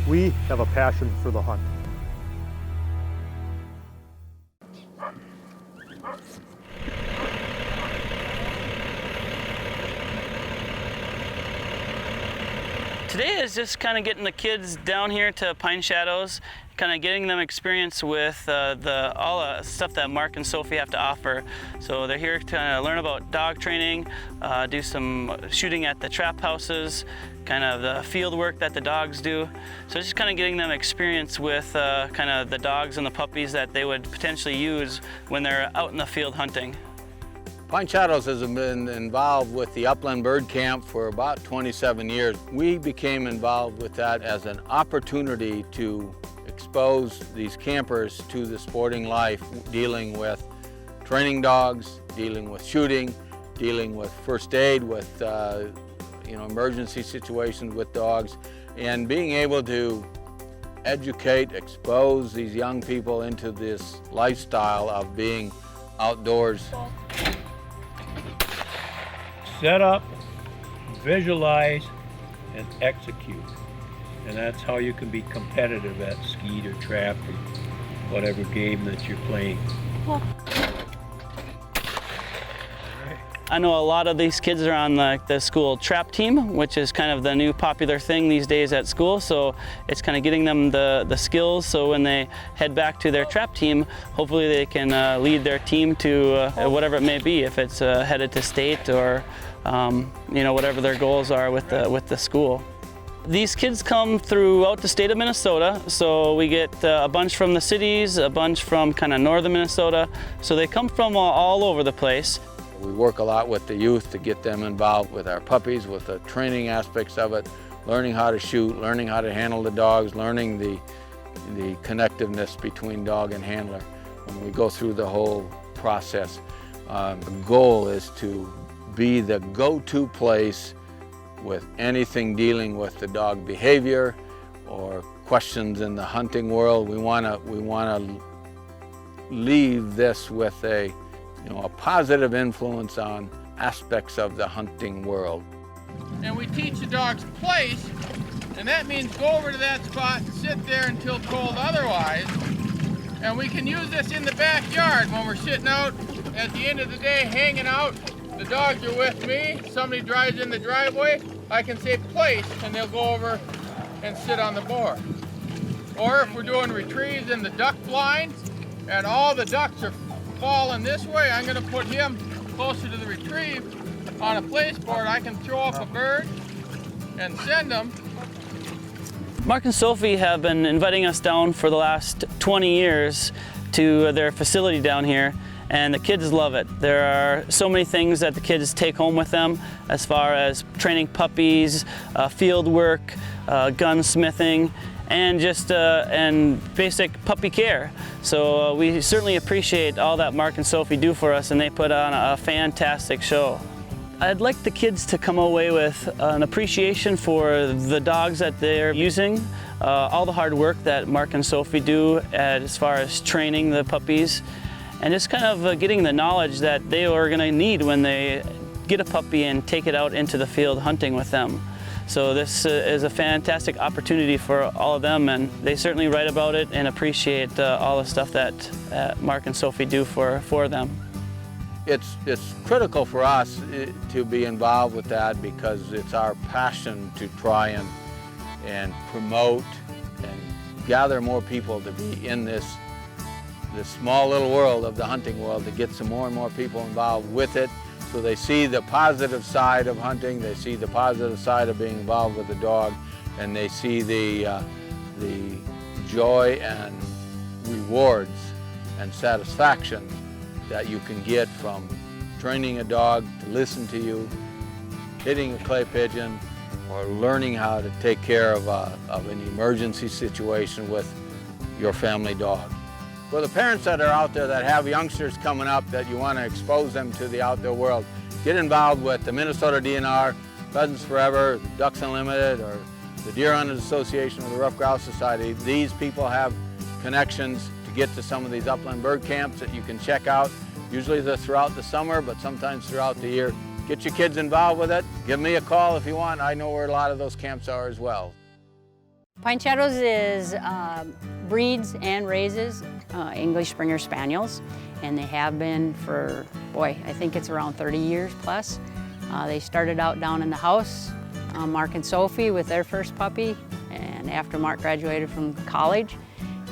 We have a passion for the hunt. Today is just kind of getting the kids down here to Pine Shadows, kind of getting them experience with all the stuff that Mark and Sophie have to offer. So they're here to learn about dog training, do some shooting at the trap houses, kind of the field work that the dogs do. So just kind of getting them experience with kind of the dogs and the puppies that they would potentially use when they're out in the field hunting. Pine Shadows has been involved with the Upland bird camp for about 27 years. We became involved with that as an opportunity to expose these campers to the sporting life, dealing with training dogs, dealing with shooting, dealing with first aid, with emergency situations with dogs, and being able to educate, expose these young people into this lifestyle of being outdoors. Set up, visualize, and execute. And that's how you can be competitive at skeet or trap or whatever game that you're playing. I know a lot of these kids are on the school trap team, which is kind of the new popular thing these days at school. So it's kind of getting them the skills, so when they head back to their trap team, hopefully they can lead their team to whatever it may be, if it's headed to state or whatever their goals are with the school. These kids come throughout the state of Minnesota, so we get a bunch from the cities, a bunch from kind of northern Minnesota, so they come from all over the place. We work a lot with the youth to get them involved with our puppies, with the training aspects of it, learning how to shoot, learning how to handle the dogs, learning the connectiveness between dog and handler. When we go through the whole process, the goal is to be the go-to place with anything dealing with the dog behavior or questions in the hunting world. We want to leave this with a positive influence on aspects of the hunting world. And we teach the dogs place, and that means go over to that spot and sit there until told otherwise. And we can use this in the backyard when we're sitting out at the end of the day, hanging out. The dogs are with me, somebody drives in the driveway, I can say place, and they'll go over and sit on the board. Or if we're doing retrieves in the duck blind, and all the ducks are falling this way, I'm going to put him closer to the retrieve on a place board. I can throw up a bird and send them. Mark and Sophie have been inviting us down for the last 20 years to their facility down here, and the kids love it. There are so many things that the kids take home with them as far as training puppies, field work, gunsmithing, and just and basic puppy care. So we certainly appreciate all that Mark and Sophie do for us, and they put on a fantastic show. I'd like the kids to come away with an appreciation for the dogs that they're using, all the hard work that Mark and Sophie do as far as training the puppies, and just kind of getting the knowledge that they are going to need when they get a puppy and take it out into the field hunting with them. So this is a fantastic opportunity for all of them, and they certainly write about it and appreciate all the stuff that Mark and Sophie do for them. It's critical for us to be involved with that because it's our passion to try and promote and gather more people to be in this small little world of the hunting world, to get some more and more people involved with it. So they see the positive side of hunting, they see the positive side of being involved with the dog, and they see the joy and rewards and satisfaction that you can get from training a dog to listen to you, hitting a clay pigeon, or learning how to take care of an emergency situation with your family dog. For the parents that are out there that have youngsters coming up that you want to expose them to the outdoor world, get involved with the Minnesota DNR, Pheasants Forever, Ducks Unlimited, or the Deer Hunters Association or the Rough Grouse Society. These people have connections to get to some of these upland bird camps that you can check out. Usually they're throughout the summer, but sometimes throughout the year. Get your kids involved with it. Give me a call if you want. I know where a lot of those camps are as well. Pine Shadows is breeds and raises English Springer Spaniels, and they have been for, boy, I think it's around 30 years plus. They started out down in the house, Mark and Sophie with their first puppy, and after Mark graduated from college,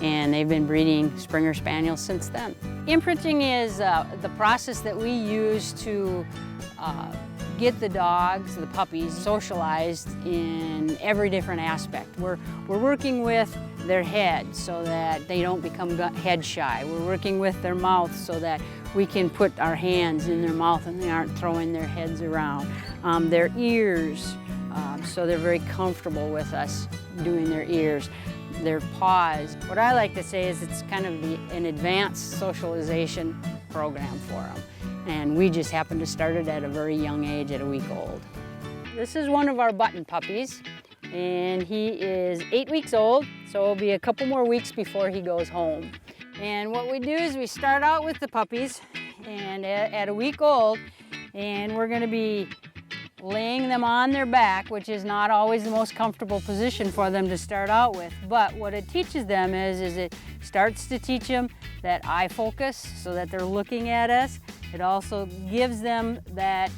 and they've been breeding Springer Spaniels since then. Imprinting is the process that we use to get the dogs, the puppies, socialized in every different aspect. We're working with their head so that they don't become head shy. We're working with their mouth so that we can put our hands in their mouth and they aren't throwing their heads around. Their ears, so they're very comfortable with us doing their ears. Their paws. What I like to say is it's kind of an advanced socialization program for them. And we just happened to start it at a very young age, at a week old. This is one of our button puppies, and he is 8 weeks old, so it'll be a couple more weeks before he goes home. And what we do is we start out with the puppies, and at a week old, and we're gonna be laying them on their back, which is not always the most comfortable position for them to start out with. But what it teaches them is it starts to teach them that eye focus so that they're looking at us. It also gives them that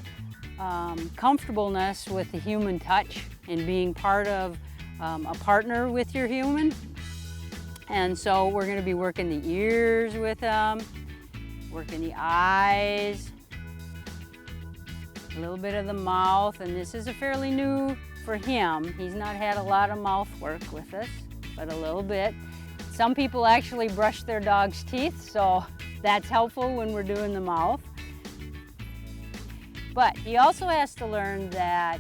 comfortableness with the human touch and being part of a partner with your human. And so we're going to be working the ears with them, working the eyes, a little bit of the mouth, and this is a fairly new for him. He's not had a lot of mouth work with us, but a little bit. Some people actually brush their dog's teeth, so that's helpful when we're doing the mouth. But he also has to learn that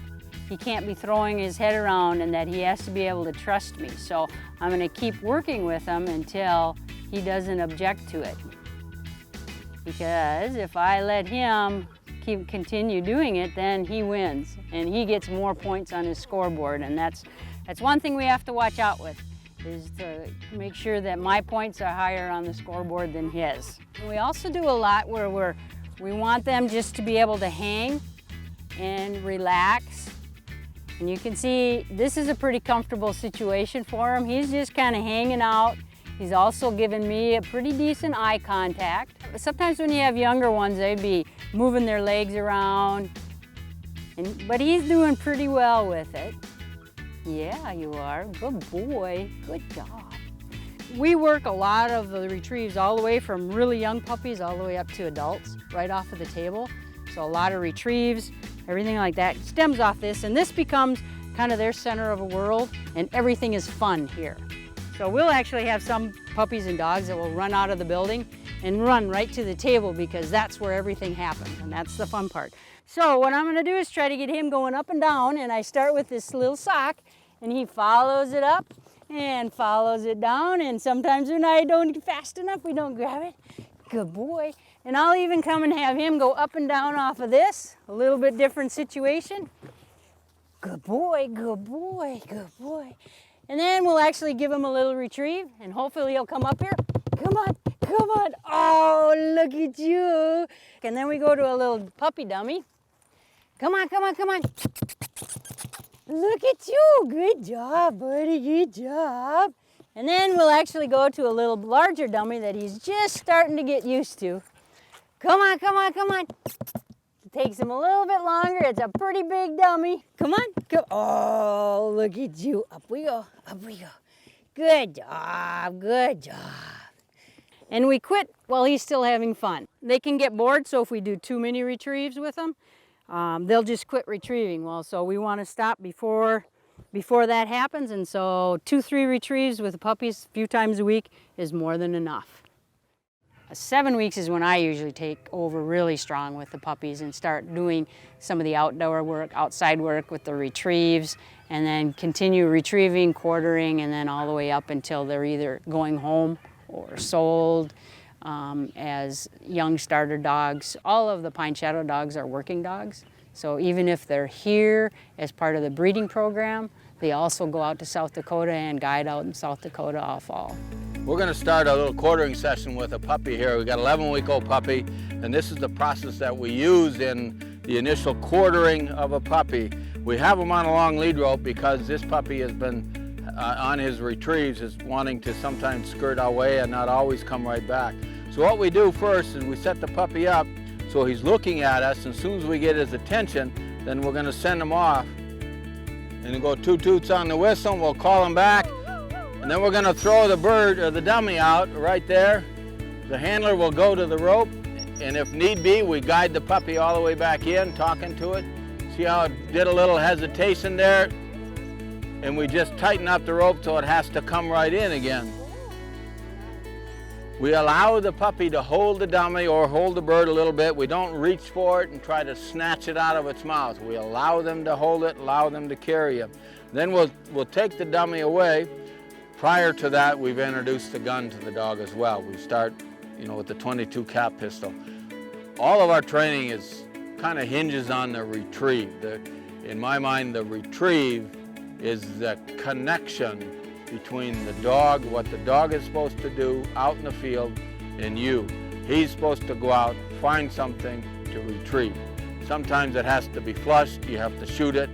he can't be throwing his head around and that he has to be able to trust me. So I'm going to keep working with him until he doesn't object to it. Because if I let him continue doing it, then he wins and he gets more points on his scoreboard, and that's one thing we have to watch out with, is to make sure that my points are higher on the scoreboard than his. We also do a lot where we want them just to be able to hang and relax, and you can see this is a pretty comfortable situation for him. He's just kind of hanging out. He's also given me a pretty decent eye contact. Sometimes when you have younger ones, they'd be moving their legs around, but he's doing pretty well with it. Yeah, you are. Good boy. Good job. We work a lot of the retrieves all the way from really young puppies all the way up to adults, right off of the table. So a lot of retrieves, everything like that stems off this, and this becomes kind of their center of a world, and everything is fun here. So we'll actually have some puppies and dogs that will run out of the building and run right to the table because that's where everything happens, and that's the fun part. So what I'm going to do is try to get him going up and down, and I start with this little sock, and he follows it up and follows it down, and sometimes when I don't get fast enough, we don't grab it. Good boy. And I'll even come and have him go up and down off of this, a little bit different situation. Good boy, good boy, good boy. And then we'll actually give him a little retrieve, and hopefully he'll come up here. Come on, come on. Oh, look at you. And then we go to a little puppy dummy. Come on, come on, come on. Look at you. Good job, buddy, good job. And then we'll actually go to a little larger dummy that he's just starting to get used to. Come on, come on, come on. It takes him a little bit longer. It's a pretty big dummy. Come on. Come. Oh, look at you. Up we go. Up we go. Good job. Good job. And we quit while he's still having fun. They can get bored, so if we do too many retrieves with them, they'll just quit retrieving. Well, so we want to stop before that happens, and so 2-3 retrieves with the puppies a few times a week is more than enough. 7 weeks is when I usually take over really strong with the puppies and start doing some of the outdoor work, outside work with the retrieves, and then continue retrieving, quartering, and then all the way up until they're either going home or sold as young starter dogs. All of the Pine Shadow dogs are working dogs, so even if they're here as part of the breeding program, they also go out to South Dakota and guide out in South Dakota all fall. We're going to start a little quartering session with a puppy here. We've got an 11-week-old puppy, and this is the process that we use in the initial quartering of a puppy. We have him on a long lead rope because this puppy has been on his retrieves is wanting to sometimes skirt our way and not always come right back. So what we do first is we set the puppy up so he's looking at us, and as soon as we get his attention, then we're going to send him off. And you go toot toots on the whistle, and we'll call him back, and then we're going to throw the bird or the dummy out right there. The handler will go to the rope, and if need be, we guide the puppy all the way back in, talking to it. See how it did a little hesitation there? And we just tighten up the rope so it has to come right in again. We allow the puppy to hold the dummy or hold the bird a little bit. We don't reach for it and try to snatch it out of its mouth. We allow them to hold it, allow them to carry it. Then we'll take the dummy away. Prior to that, we've introduced the gun to the dog as well. We start, with the .22 cap pistol. All of our training is kind of hinges on the retrieve. In my mind, the retrieve is the connection between the dog, what the dog is supposed to do out in the field, and you. He's supposed to go out, find something to retrieve. Sometimes it has to be flushed, you have to shoot it,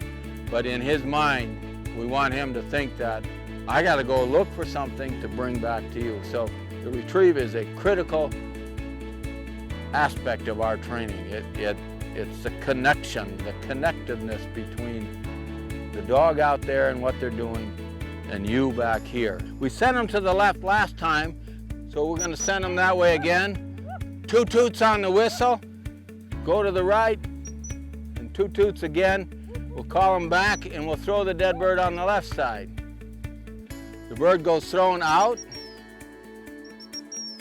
but in his mind, we want him to think that I got to go look for something to bring back to you. So the retrieve is a critical aspect of our training. It's the connection, the connectiveness between the dog out there and what they're doing and you back here. We sent them to the left last time, so we're going to send them that way again. Toot toots on the whistle, go to the right, and toot toots again. We'll call them back and we'll throw the dead bird on the left side. The bird goes thrown out,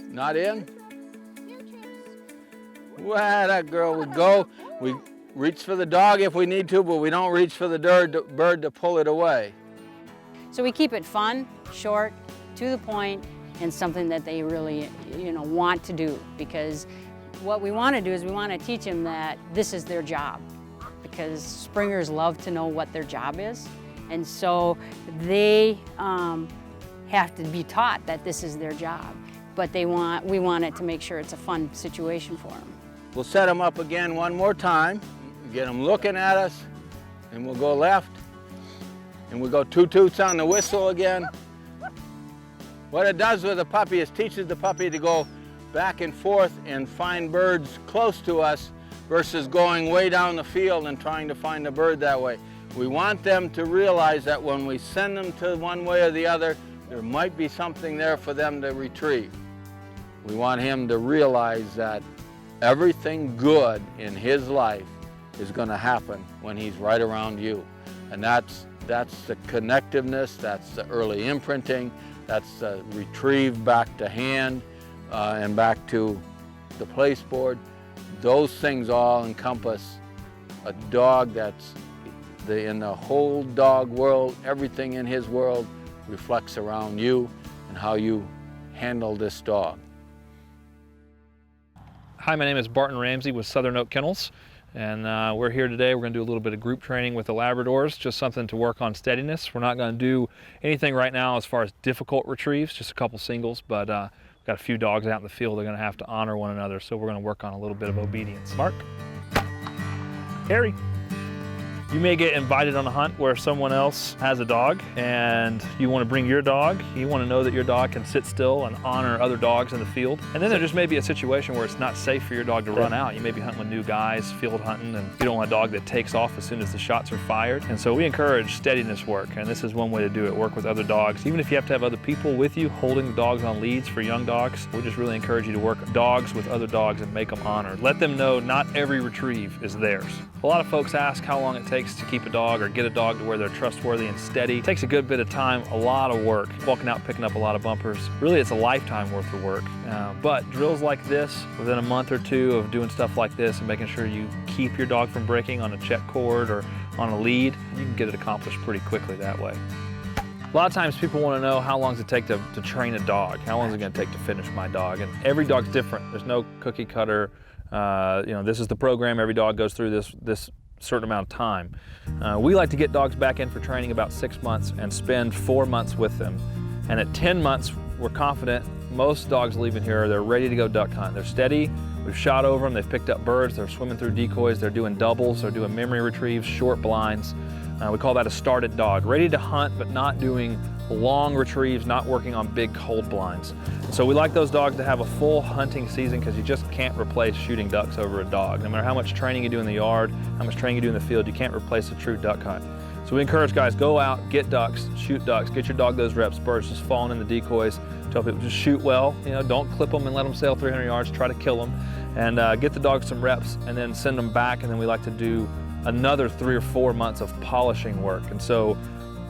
not in. Well, that girl would go. We reach for the dog if we need to, but we don't reach for the bird to pull it away. So we keep it fun, short, to the point, and something that they really, want to do. Because what we want to do is we want to teach them that this is their job. Because springers love to know what their job is. And so they have to be taught that this is their job. But we want it to make sure it's a fun situation for them. We'll set them up again one more time, get them looking at us, and we'll go left. And we go toot toots on the whistle again. What it does with the puppy is teaches the puppy to go back and forth and find birds close to us versus going way down the field and trying to find a bird that way. We want them to realize that when we send them to one way or the other, there might be something there for them to retrieve. We want him to realize that everything good in his life is going to happen when he's right around you. And that's the connectiveness, that's the early imprinting, that's the retrieve back to hand and back to the place board. Those things all encompass a dog that's in the whole dog world, everything in his world reflects around you and how you handle this dog. Hi, my name is Barton Ramsey with Southern Oak Kennels. And we're here today. We're going to do a little bit of group training with the Labradors, just something to work on steadiness. We're not going to do anything right now as far as difficult retrieves, just a couple singles, but we've got a few dogs out in the field. They're going to have to honor one another, so we're going to work on a little bit of obedience. Mark? Harry? You may get invited on a hunt where someone else has a dog and you want to bring your dog. You want to know that your dog can sit still and honor other dogs in the field. And then there just may be a situation where it's not safe for your dog to run out. You may be hunting with new guys, field hunting, and you don't want a dog that takes off as soon as the shots are fired. And so we encourage steadiness work, and this is one way to do it. Work with other dogs. Even if you have to have other people with you holding dogs on leads for young dogs, we just really encourage you to work dogs with other dogs and make them honored. Let them know not every retrieve is theirs. A lot of folks ask how long it takes to keep a dog or get a dog to where they're trustworthy and steady. It takes a good bit of time, a lot of work, walking out picking up a lot of bumpers. Really, it's a lifetime worth of work. But drills like this, within a month or two of doing stuff like this and making sure you keep your dog from breaking on a check cord or on a lead, you can get it accomplished pretty quickly that way. A lot of times people want to know how long does it take to train a dog? How long is it going to take to finish my dog? And every dog's different. There's no cookie cutter. This is the program. Every dog goes through this certain amount of time. We like to get dogs back in for training about 6 months and spend 4 months with them. And at 10 months, we're confident most dogs leaving here, they're ready to go duck hunt. They're steady, we've shot over them, they've picked up birds, they're swimming through decoys, they're doing doubles, they're doing memory retrieves, short blinds. We call that a started dog, ready to hunt but not doing long retrieves, not working on big cold blinds. So we like those dogs to have a full hunting season because you just can't replace shooting ducks over a dog. No matter how much training you do in the yard, how much training you do in the field, you can't replace a true duck hunt. So we encourage guys, go out, get ducks, shoot ducks, get your dog those reps. Birds just falling in the decoys. Tell people just shoot well, you know, don't clip them and let them sail 300 yards, try to kill them. And get the dogs some reps and then send them back, and then we like to do another 3 or 4 months of polishing work. And so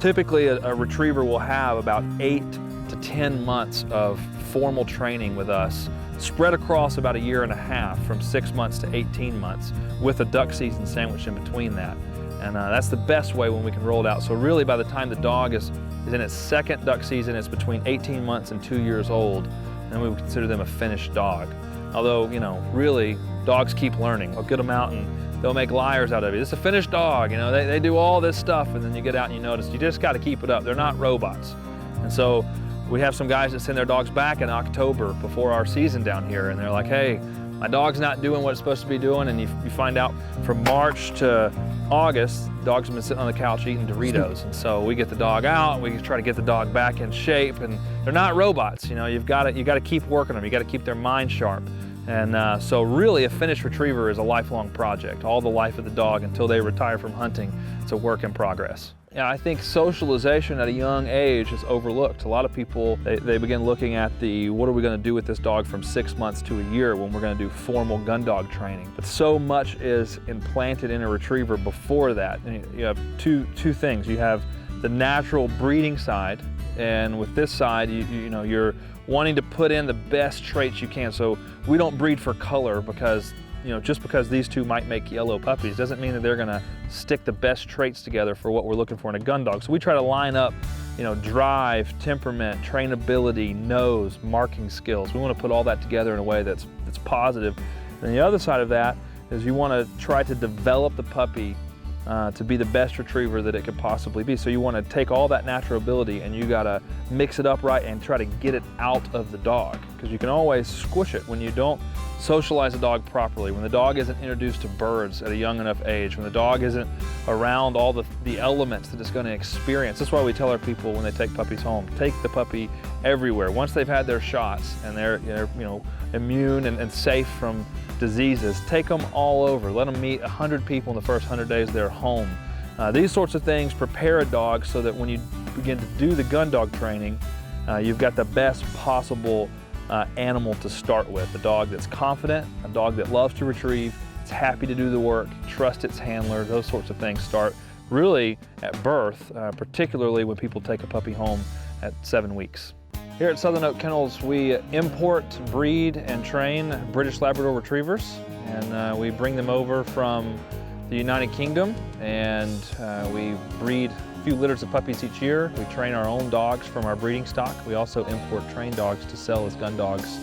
typically a retriever will have about 8 to 10 months of formal training with us, spread across about 1.5 years, from 6 months to 18 months, with a duck season sandwiched in between that. And that's the best way when we can roll it out. So really by the time the dog is in its second duck season, it's between 18 months and 2 years old, and we would consider them a finished dog. Although, you know, really, dogs keep learning. We'll get them out and they'll make liars out of you. This is a finished dog, you know, they do all this stuff, and then you get out and you notice you just got to keep it up. They're not robots. And so we have some guys that send their dogs back in October before our season down here, and they're like, hey, my dog's not doing what it's supposed to be doing, and you find out from March to August, dogs have been sitting on the couch eating Doritos. And so we get the dog out, we try to get the dog back in shape, and they're not robots, you know, you got to keep working them, you got to keep their mind sharp. And so really a finished retriever is a lifelong project. All the life of the dog until they retire from hunting, it's a work in progress. Yeah, I think socialization at a young age is overlooked. A lot of people, they begin looking at what are we going to do with this dog from 6 months to a year when we're going to do formal gun dog training. But so much is implanted in a retriever before that. And you have two things. You have the natural breeding side, and with this side, you know, you're wanting to put in the best traits you can. So we don't breed for color because, you know, just because these two might make yellow puppies doesn't mean that they're gonna stick the best traits together for what we're looking for in a gun dog. So we try to line up, you know, drive, temperament, trainability, nose, marking skills. We want to put all that together in a way that's positive. And the other side of that is you want to try to develop the puppy to be the best retriever that it could possibly be. So you want to take all that natural ability and you got to mix it up right and try to get it out of the dog, because you can always squish it when you don't socialize a dog properly, when the dog isn't introduced to birds at a young enough age, when the dog isn't around all the elements that it's going to experience. That's why we tell our people when they take puppies home, take the puppy everywhere. Once they've had their shots and they're you know, immune and safe from diseases, take them all over. Let them meet 100 people in the first 100 days they're home. These sorts of things prepare a dog so that when you begin to do the gun dog training, you've got the best possible animal to start with. A dog that's confident, a dog that loves to retrieve, it's happy to do the work, trust its handler. Those sorts of things start really at birth, particularly when people take a puppy home at 7 weeks. Here at Southern Oak Kennels, we import, breed, and train British Labrador retrievers, and we bring them over from the United Kingdom, and we breed a few litters of puppies each year. We train our own dogs from our breeding stock. We also import trained dogs to sell as gun dogs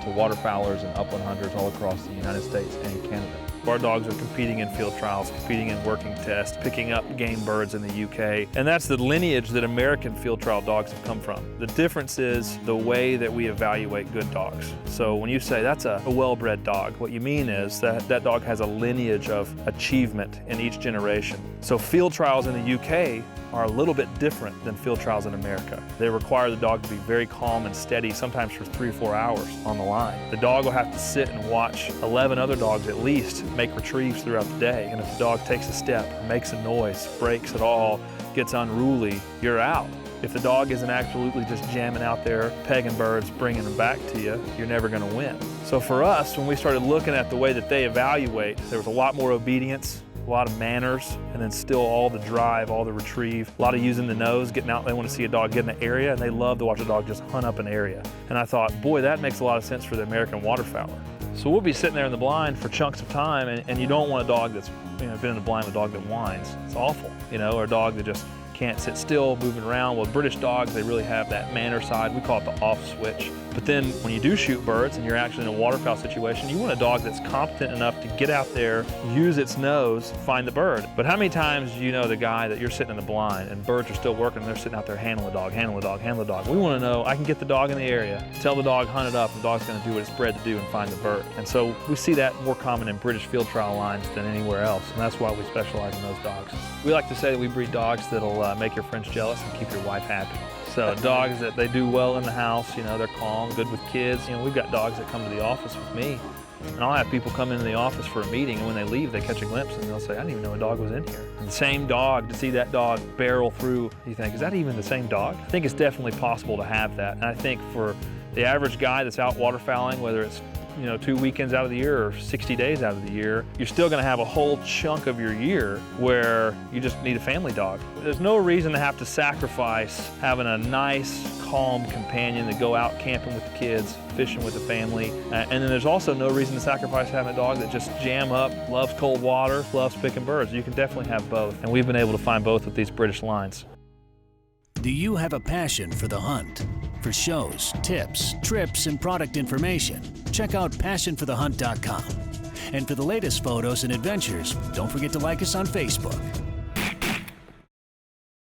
to waterfowlers and upland hunters all across the United States and Canada. Our dogs are competing in field trials, competing in working tests, picking up game birds in the UK. And that's the lineage that American field trial dogs have come from. The difference is the way that we evaluate good dogs. So when you say that's a well-bred dog, what you mean is that that dog has a lineage of achievement in each generation. So field trials in the UK are a little bit different than field trials in America. They require the dog to be very calm and steady, sometimes for 3 or 4 hours on the line. The dog will have to sit and watch 11 other dogs at least make retrieves throughout the day. And if the dog takes a step, makes a noise, breaks at all, gets unruly, you're out. If the dog isn't absolutely just jamming out there, pegging birds, bringing them back to you, you're never going to win. So for us, when we started looking at the way that they evaluate, there was a lot more obedience, a lot of manners, and then still all the drive, all the retrieve, a lot of using the nose, getting out. They want to see a dog get in an area, and they love to watch a dog just hunt up an area. And I thought, boy, that makes a lot of sense for the American waterfowler. So we'll be sitting there in the blind for chunks of time, and you don't want a dog that's been in the blind with a dog that whines. It's awful, or a dog that just can't sit still, moving around. Well, British dogs, they really have that manner side. We call it the off switch. But then when you do shoot birds and you're actually in a waterfowl situation, you want a dog that's competent enough to get out there, use its nose, find the bird. But how many times do you know the guy that you're sitting in the blind and birds are still working and they're sitting out there handling the dog, handling the dog, handling the dog. We want to know, I can get the dog in the area, tell the dog hunt it up, and the dog's going to do what it's bred to do and find the bird. And so we see that more common in British field trial lines than anywhere else, and that's why we specialize in those dogs. We like to say that we breed dogs that'll make your friends jealous and keep your wife happy. So dogs that they do well in the house, you know, they're calm, good with kids. You know, we've got dogs that come to the office with me, and I'll have people come into the office for a meeting, and when they leave, they catch a glimpse and they'll say, I didn't even know a dog was in here. And the same dog, to see that dog barrel through, you think, is that even the same dog? I think it's definitely possible to have that. And I think for the average guy that's out waterfowling, whether it's 2 weekends out of the year or 60 days out of the year, you're still going to have a whole chunk of your year where you just need a family dog. There's no reason to have to sacrifice having a nice, calm companion to go out camping with the kids, fishing with the family. And then there's also no reason to sacrifice having a dog that just jam up, loves cold water, loves picking birds. You can definitely have both. And we've been able to find both with these British lines. Do you have a passion for the hunt? For shows, tips, trips, and product information, check out passionforthehunt.com. And for the latest photos and adventures, don't forget to like us on Facebook.